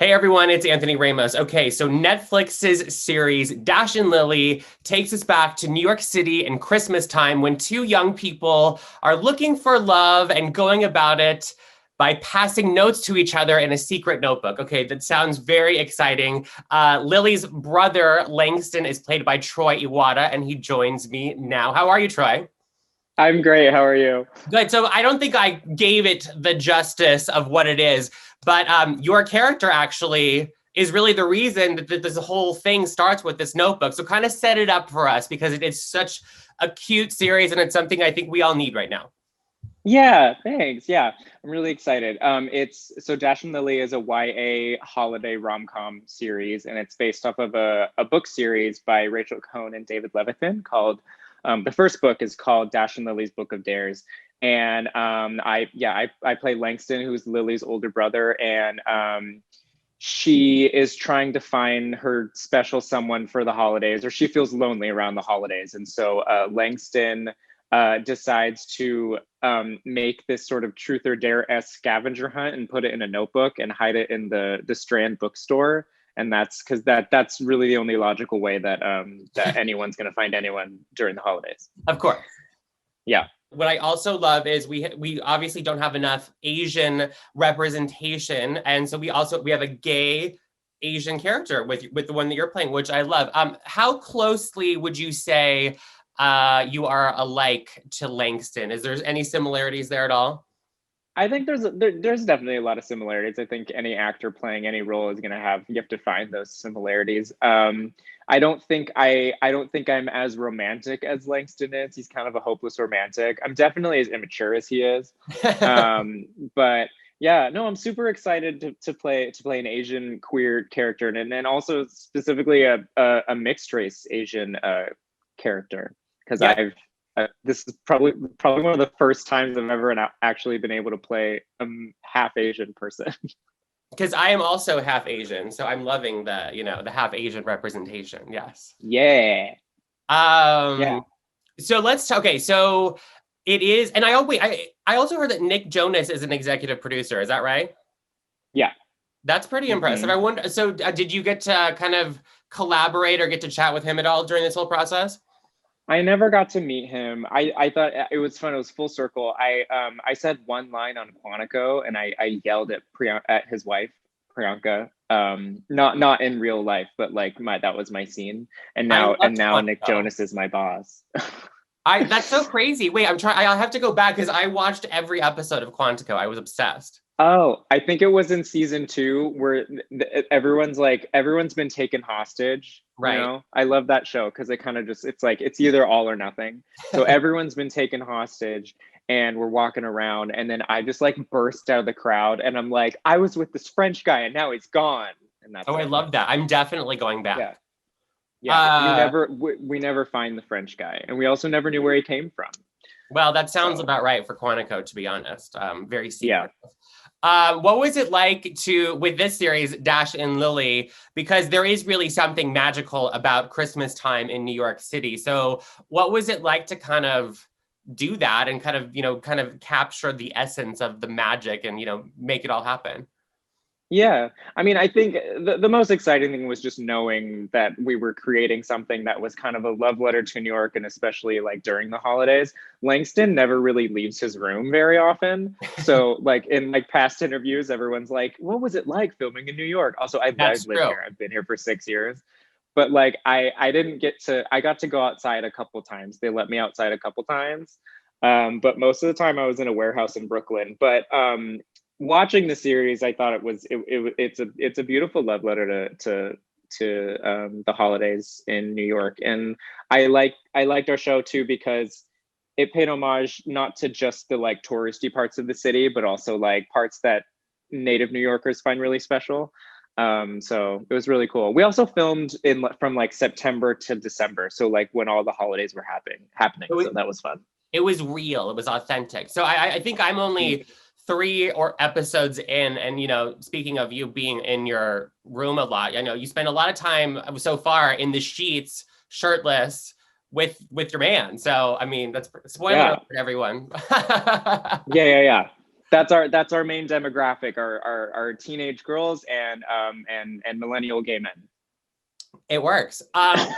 Hey everyone, it's Anthony Ramos. Okay, so Netflix's series Dash and Lily takes us back to New York City in Christmas time when two young people are looking for love and going about it by passing notes to each other in a secret notebook. Okay, that sounds very exciting. Lily's brother, Langston, is played by Troy Iwata, and he joins me now. How are you, Troy? I'm great. How are you? Good. So I don't think I gave it the justice of what it is, but your character actually is really the reason that this whole thing starts with this notebook. So kind of set it up for us because it is such a cute series and it's something I think we all need right now. Yeah, thanks. Yeah, I'm really excited. It's so Dash and Lily is a YA holiday rom-com series, and it's based off of a book series by Rachel Cohn and David Levithan called the first book is called Dash and Lily's Book of Dares. And I play Langston, who's Lily's older brother, and she is trying to find her special someone for the holidays, or she feels lonely around the holidays. And so Langston decides to make this sort of truth or dare-esque scavenger hunt and put it in a notebook and hide it in the Strand bookstore. And that's because that's really the only logical way that that anyone's going to find anyone during the holidays. Of course. Yeah. What I also love is we obviously don't have enough Asian representation, and so we have a gay Asian character with the one that you're playing, which I love. How closely would you say you are alike to Langston? Is there any similarities there at all? I think there's definitely a lot of similarities. I think any actor playing any role is going to you have to find those similarities. I don't think I'm as romantic as Langston is. He's kind of a hopeless romantic. I'm definitely as immature as he is. But yeah, no, I'm super excited to play an Asian queer character and also specifically a mixed race Asian character because Yeah. this is probably one of the first times I've ever actually been able to play a half Asian person. Because I am also half Asian, so I'm loving the half Asian representation. Yes. Yeah. Yeah. So okay. So it is, and I also heard that Nick Jonas is an executive producer. Is that right? Yeah. That's pretty impressive. I wonder. So did you get to kind of collaborate or get to chat with him at all during this whole process? I never got to meet him. I thought it was fun. It was full circle. I said one line on Quantico and I yelled at his wife, Priyanka. Not in real life, but like that was my scene. And now Nick Jonas is my boss. That's so crazy. Wait, I'll have to go back because I watched every episode of Quantico. I was obsessed. Oh, I think it was in season 2 where everyone's been taken hostage. Right. You know? I love that show because it kind of it's like it's either all or nothing. So everyone's been taken hostage and we're walking around and then I just like burst out of the crowd and I'm like, I was with this French guy and now he's gone. And that's I love that. I'm definitely going back. Yeah. Yeah. We never find the French guy. And we also never knew where he came from. Well, that sounds about right for Quantico, to be honest. Very secret. Yeah. What was it like with this series, Dash and Lily? Because there is really something magical about Christmas time in New York City. So what was it like to kind of do that and kind of capture the essence of the magic and, make it all happen? Yeah. I mean, I think the most exciting thing was just knowing that we were creating something that was kind of a love letter to New York, and especially like during the holidays. Langston never really leaves his room very often. So like in like past interviews, everyone's like, what was it like filming in New York? Also, I've lived here. I've been here for 6 years. But like I got to go outside a couple times. They let me outside a couple times. But most of the time I was in a warehouse in Brooklyn. But watching the series, I thought it's a beautiful love letter to the holidays in New York, and I liked our show too because it paid homage not to just the like touristy parts of the city, but also like parts that native New Yorkers find really special. So it was really cool. We also filmed from like September to December, so like when all the holidays were happening. So that was fun. It was real. It was authentic. So I think I'm only 3 episodes in, and speaking of you being in your room a lot, I know you spend a lot of time so far in the sheets, shirtless, with your man. So I mean, that's spoiler for everyone. Yeah. that's our main demographic, our teenage girls and millennial gay men. It works.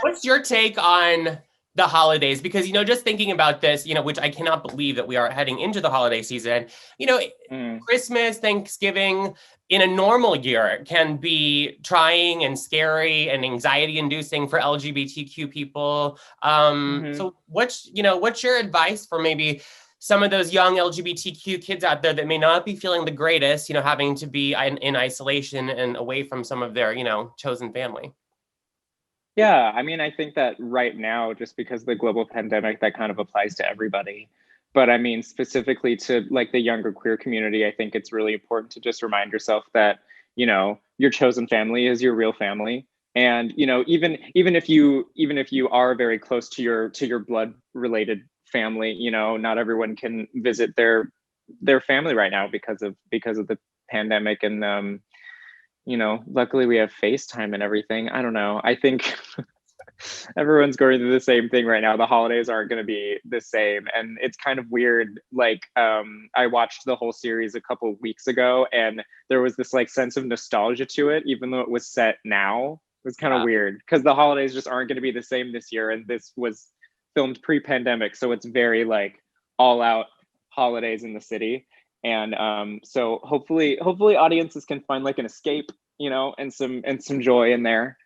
What's your take on the holidays? Because, just thinking about this, which I cannot believe that we are heading into the holiday season, Christmas, Thanksgiving in a normal year can be trying and scary and anxiety inducing for LGBTQ people. So what's your advice for maybe some of those young LGBTQ kids out there that may not be feeling the greatest, having to be in isolation and away from some of their, chosen family? Yeah, I mean, I think that right now, just because of the global pandemic, that kind of applies to everybody. But I mean, specifically to like the younger queer community, I think it's really important to just remind yourself that, your chosen family is your real family. And, even if you are very close to your blood related family, not everyone can visit their family right now because of the pandemic. And luckily we have FaceTime and everything. I don't know. I think everyone's going through the same thing right now. The holidays aren't going to be the same. And it's kind of weird. Like, I watched the whole series a couple of weeks ago, and there was this like sense of nostalgia to it, even though it was set now. It was kind of weird because the holidays just aren't going to be the same this year. And this was filmed pre-pandemic. So it's very like all out holidays in the city. And so hopefully audiences can find like an escape, and some joy in there.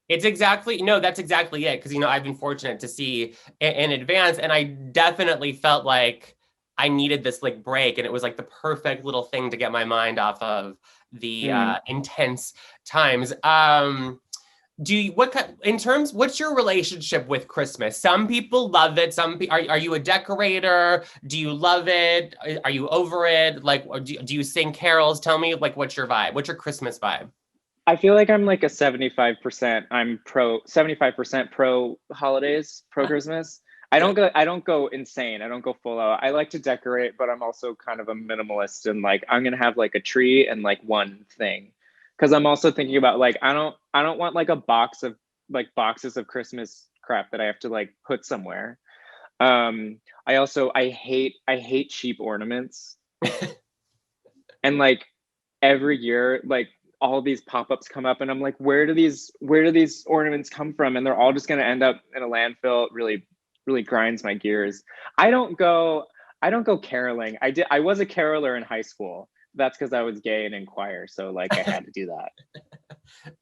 That's exactly it. Because, I've been fortunate to see in advance, and I definitely felt like I needed this like break, and it was like the perfect little thing to get my mind off of the intense times. What's your relationship with Christmas? Some people love it. Are you a decorator? Do you love it? Are you over it? Like, do you sing carols? Tell me, like, what's your vibe? What's your Christmas vibe? I feel like I'm like a 75%. I'm 75% pro holidays, pro Christmas. I don't go insane. I don't go full out. I like to decorate, but I'm also kind of a minimalist, and like I'm gonna have like a tree and like one thing. Because I'm also thinking about like I don't want like a boxes of Christmas crap that I have to like put somewhere. I hate cheap ornaments. And like every year, like all these pop-ups come up, and I'm like, where do these ornaments come from? And they're all just gonna end up in a landfill. It really grinds my gears. I don't go caroling. I was a caroler in high school. That's because I was gay and in choir, so like I had to do that.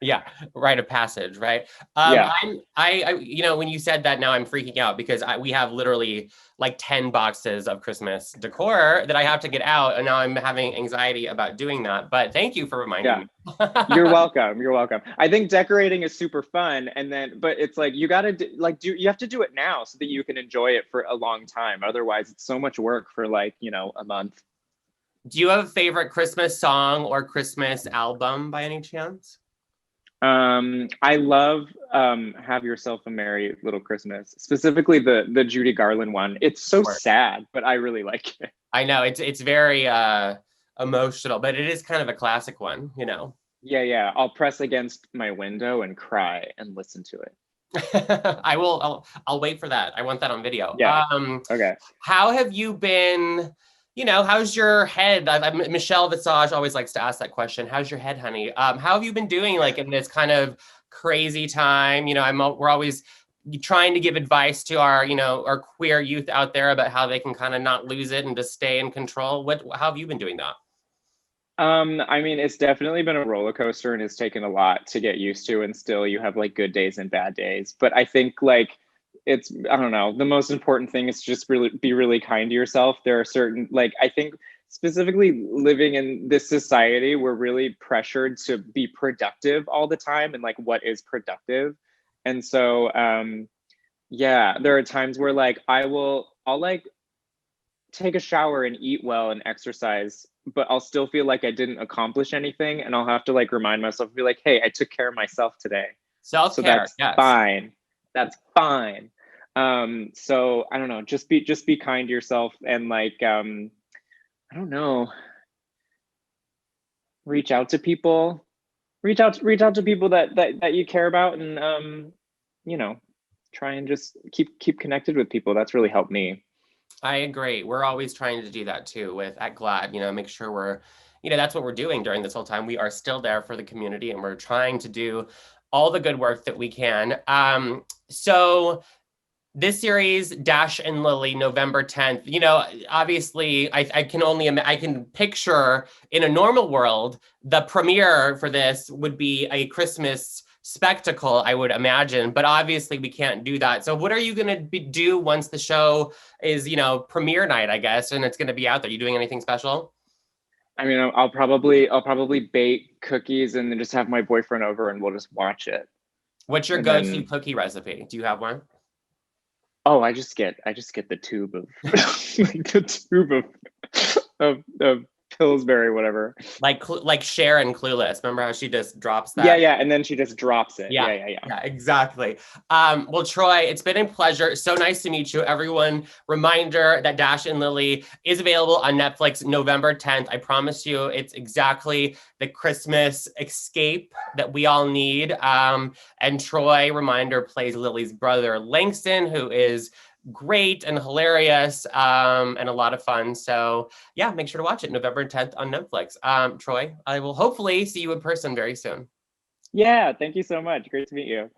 Yeah, rite of passage, right? Yeah. When you said that, now I'm freaking out because we have literally like 10 boxes of Christmas decor that I have to get out, and now I'm having anxiety about doing that. But thank you for reminding me. You're welcome. You're welcome. I think decorating is super fun, but it's like you have to do it now so that you can enjoy it for a long time. Otherwise, it's so much work for like a month. Do you have a favorite Christmas song or Christmas album by any chance? I love Have Yourself a Merry Little Christmas, specifically the Judy Garland one. It's so sad, but I really like it. I know it's very emotional, but it is kind of a classic one, Yeah. I'll press against my window and cry and listen to it. I'll wait for that. I want that on video. Yeah. Okay. How have you been? How's your head? Michelle Visage always likes to ask that question. How's your head, honey? How have you been doing like in this kind of crazy time? We're always trying to give advice to our queer youth out there about how they can kind of not lose it and just stay in control. How have you been doing that? I mean, it's definitely been a roller coaster, and it's taken a lot to get used to, and still you have like good days and bad days. But I think like I don't know, the most important thing is to just really be really kind to yourself. There are certain, like, I think specifically living in this society, we're really pressured to be productive all the time, and like what is productive. And so yeah, there are times where like I'll like take a shower and eat well and exercise, but I'll still feel like I didn't accomplish anything, and I'll have to like remind myself, be like, hey, I took care of myself today. Self-care, so that's yes. fine. That's fine. So I don't know, just be kind to yourself, and like I don't know, reach out to people that you care about, and try and just keep connected with people. That's really helped me. I agree. We're always trying to do that too with at GLAAD, make sure we're, that's what we're doing during this whole time. We are still there for the community and we're trying to do all the good work that we can. So this series, Dash and Lily, November 10th, obviously I can picture in a normal world, the premiere for this would be a Christmas spectacle, I would imagine, but obviously we can't do that. So what are you going to do once the show is, premiere night, I guess, and it's going to be out there? You doing anything special? I mean, I'll probably bake cookies and then just have my boyfriend over and we'll just watch it. What's your And go-to then cookie recipe? Do you have one? oh, I just get the tube of like the tube of Pillsbury, whatever. Like Cher and Clueless. Remember how she just drops Yeah, that? yeah, and then she just drops it. Yeah, Yeah, yeah, yeah. yeah, exactly. Well, Troy, it's been a pleasure. So nice to meet you, everyone. Reminder that Dash and Lily is available on Netflix November 10th. I promise you, it's exactly the Christmas escape that we all need. And Troy, reminder, plays Lily's brother, Langston, who is great and hilarious and a lot of fun. So yeah, make sure to watch it November 10th on Netflix. Troy, I will hopefully see you in person very soon. Yeah, thank you so much. Great to meet you.